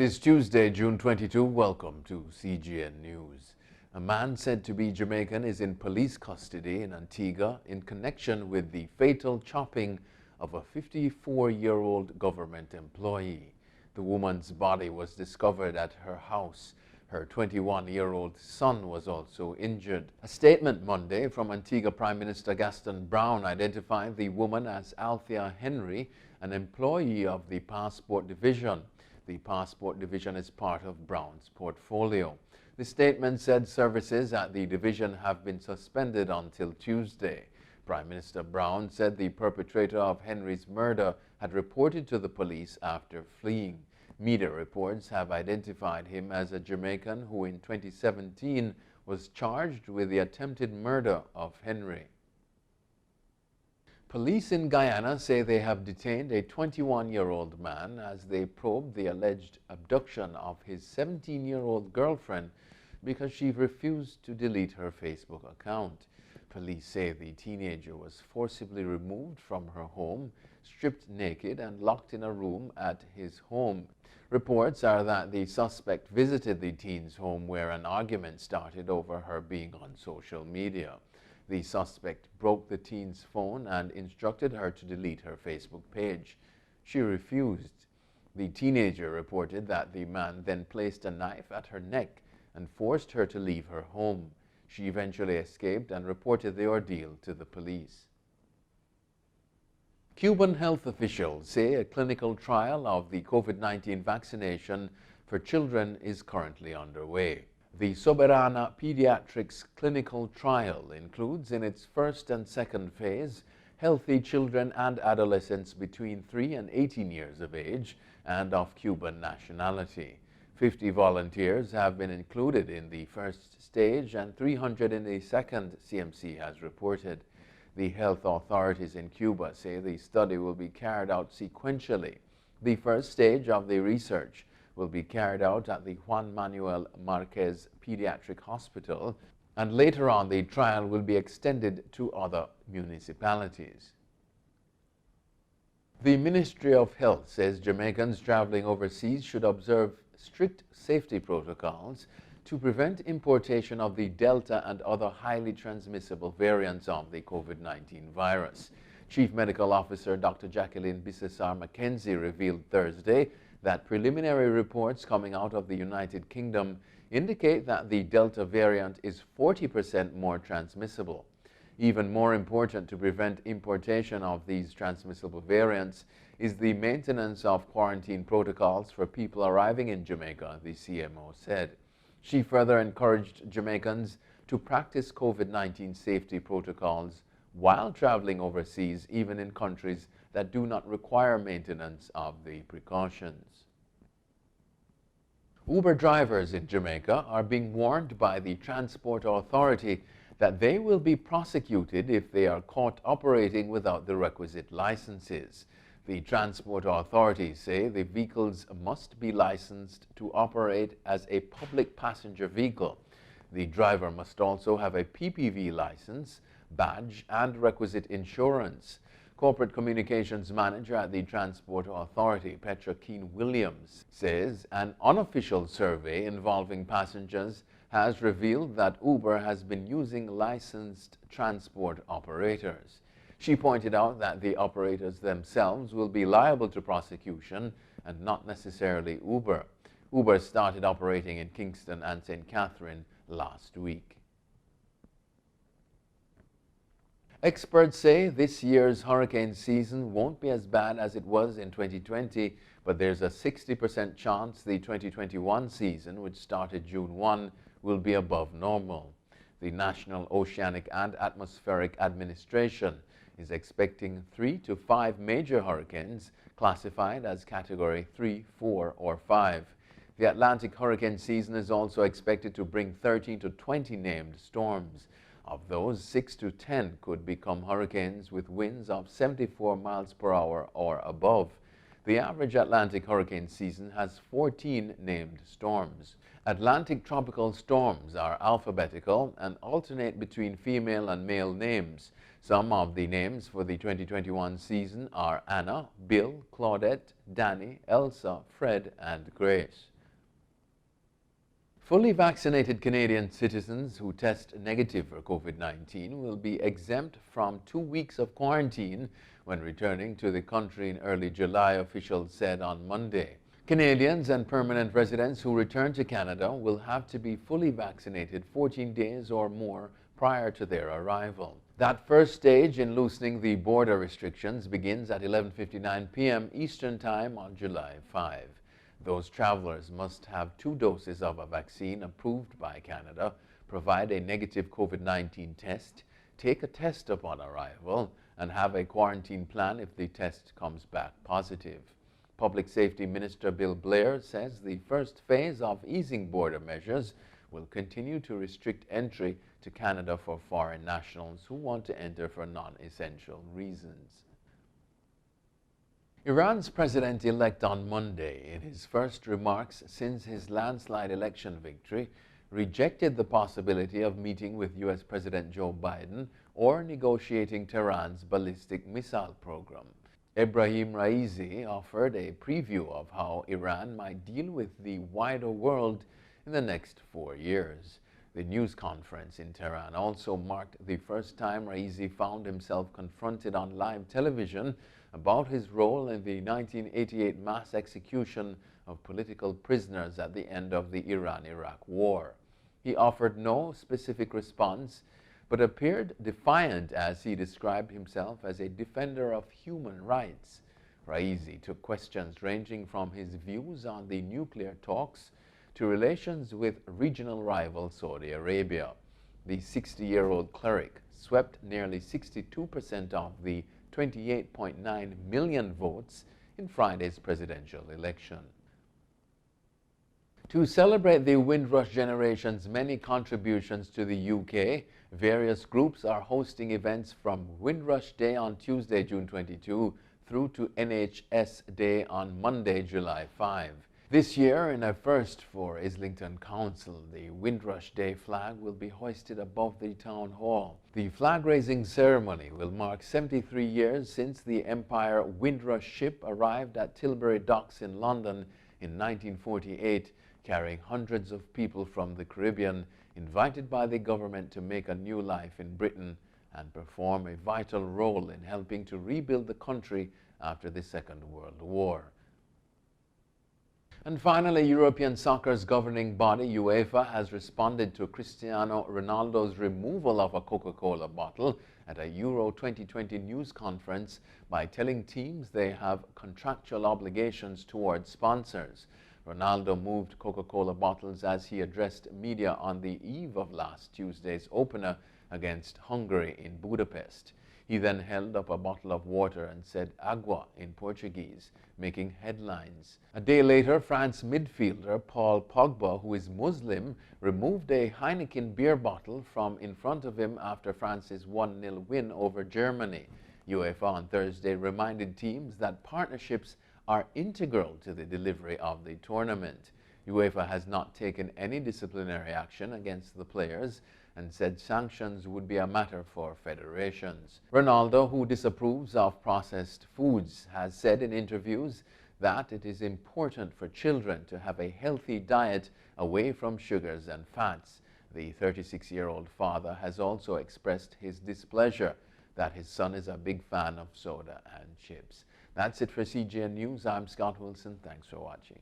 is Tuesday, June 22. Welcome to CGN News. A man said to be Jamaican is in police custody in Antigua in connection with the fatal chopping of a 54-year-old government employee. The woman's body was discovered at her house. Her 21-year-old son was also injured. A statement Monday from Antigua Prime Minister Gaston Brown identified the woman as Althea Henry, an employee of the Passport Division. The Passport Division is part of Brown's portfolio. The statement said services at the division have been suspended until Tuesday. Prime Minister Brown said the perpetrator of Henry's murder had reported to the police after fleeing. Media reports have identified him as a Jamaican who in 2017 was charged with the attempted murder of Henry. Police in Guyana say they have detained a 21-year-old man as they probe the alleged abduction of his 17-year-old girlfriend because she refused to delete her Facebook account. Police say the teenager was forcibly removed from her home, stripped naked and locked in a room at his home. Reports are that the suspect visited the teen's home where an argument started over her being on social media. The suspect broke the teen's phone and instructed her to delete her Facebook page. She refused. The teenager reported that the man then placed a knife at her neck and forced her to leave her home. She eventually escaped and reported the ordeal to the police. Cuban health officials say a clinical trial of the COVID-19 vaccination for children is currently underway. The Soberana Pediatrics clinical trial includes in its first and second phase healthy children and adolescents between 3 and 18 years of age and of Cuban nationality. 50 volunteers have been included in the first stage and 300 in the second, CMC has reported. The health authorities in Cuba say the study will be carried out sequentially. The first stage of the research will be carried out at the Juan Manuel Marquez Pediatric Hospital, and later on the trial will be extended to other municipalities. The Ministry of Health says Jamaicans traveling overseas should observe strict safety protocols to prevent importation of the Delta and other highly transmissible variants of the COVID-19 virus. Chief Medical Officer Dr. Jacqueline Bissessar Mackenzie revealed Thursday that preliminary reports coming out of the United Kingdom indicate that the Delta variant is 40% more transmissible. Even more important to prevent importation of these transmissible variants is the maintenance of quarantine protocols for people arriving in Jamaica, the CMO said. She further encouraged Jamaicans to practice COVID-19 safety protocols while traveling overseas, even in countries that do not require maintenance of the precautions. Uber drivers in Jamaica are being warned by the Transport Authority that they will be prosecuted if they are caught operating without the requisite licenses. The Transport Authorities say the vehicles must be licensed to operate as a public passenger vehicle. The driver must also have a PPV license, badge, and requisite insurance. Corporate Communications Manager at the Transport Authority, Petra Keane-Williams, says an unofficial survey involving passengers has revealed that Uber has been using licensed transport operators. She pointed out that the operators themselves will be liable to prosecution and not necessarily Uber. Uber started operating in Kingston and St. Catherine last week. Experts say this year's hurricane season won't be as bad as it was in 2020, but there's a 60% chance the 2021 season, which started June 1, will be above normal. The National Oceanic and Atmospheric Administration is expecting 3 to 5 major hurricanes classified as Category 3, 4, or 5. The Atlantic hurricane season is also expected to bring 13 to 20 named storms. Of those, 6 to 10 could become hurricanes with winds of 74 miles per hour or above. The average Atlantic hurricane season has 14 named storms. Atlantic tropical storms are alphabetical and alternate between female and male names. Some of the names for the 2021 season are Anna, Bill, Claudette, Danny, Elsa, Fred, and Grace. Fully vaccinated Canadian citizens who test negative for COVID-19 will be exempt from 2 weeks of quarantine when returning to the country in early July, officials said on Monday. Canadians and permanent residents who return to Canada will have to be fully vaccinated 14 days or more prior to their arrival. That first stage in loosening the border restrictions begins at 11:59 p.m. Eastern Time on July 5. Those travelers must have 2 doses of a vaccine approved by Canada, provide a negative COVID-19 test, take a test upon arrival, and have a quarantine plan if the test comes back positive. Public Safety Minister Bill Blair says the first phase of easing border measures will continue to restrict entry to Canada for foreign nationals who want to enter for non-essential reasons. Iran's president-elect on Monday, in his first remarks since his landslide election victory, rejected the possibility of meeting with U.S. President Joe Biden or negotiating Tehran's ballistic missile program. Ebrahim Raisi offered a preview of how Iran might deal with the wider world in the next 4 years. The news conference in Tehran also marked the first time Raisi found himself confronted on live television about his role in the 1988 mass execution of political prisoners at the end of the Iran-Iraq War. He offered no specific response, but appeared defiant as he described himself as a defender of human rights. Raisi took questions ranging from his views on the nuclear talks to relations with regional rival Saudi Arabia. The 60-year-old cleric swept nearly 62% of the 28.9 million votes in Friday's presidential election. To celebrate the Windrush generation's many contributions to the UK, various groups are hosting events from Windrush Day on Tuesday, June 22, through to NHS Day on Monday, July 5. This year, in a first for Islington Council, the Windrush Day flag will be hoisted above the town hall. The flag-raising ceremony will mark 73 years since the Empire Windrush ship arrived at Tilbury Docks in London in 1948, carrying hundreds of people from the Caribbean, invited by the government to make a new life in Britain and perform a vital role in helping to rebuild the country after the Second World War. And finally, European soccer's governing body, UEFA, has responded to Cristiano Ronaldo's removal of a Coca-Cola bottle at a Euro 2020 news conference by telling teams they have contractual obligations towards sponsors. Ronaldo moved Coca-Cola bottles as he addressed media on the eve of last Tuesday's opener against Hungary in Budapest. He then held up a bottle of water and said "agua" in Portuguese, making headlines. A day later, France midfielder Paul Pogba, who is Muslim, removed a Heineken beer bottle from in front of him after France's 1-0 win over Germany. UEFA on Thursday reminded teams that partnerships are integral to the delivery of the tournament. UEFA has not taken any disciplinary action against the players and said sanctions would be a matter for federations. Ronaldo, who disapproves of processed foods, has said in interviews that it is important for children to have a healthy diet away from sugars and fats. The 36-year-old father has also expressed his displeasure that his son is a big fan of soda and chips. That's it for CGN News. I'm Scott Wilson. Thanks for watching.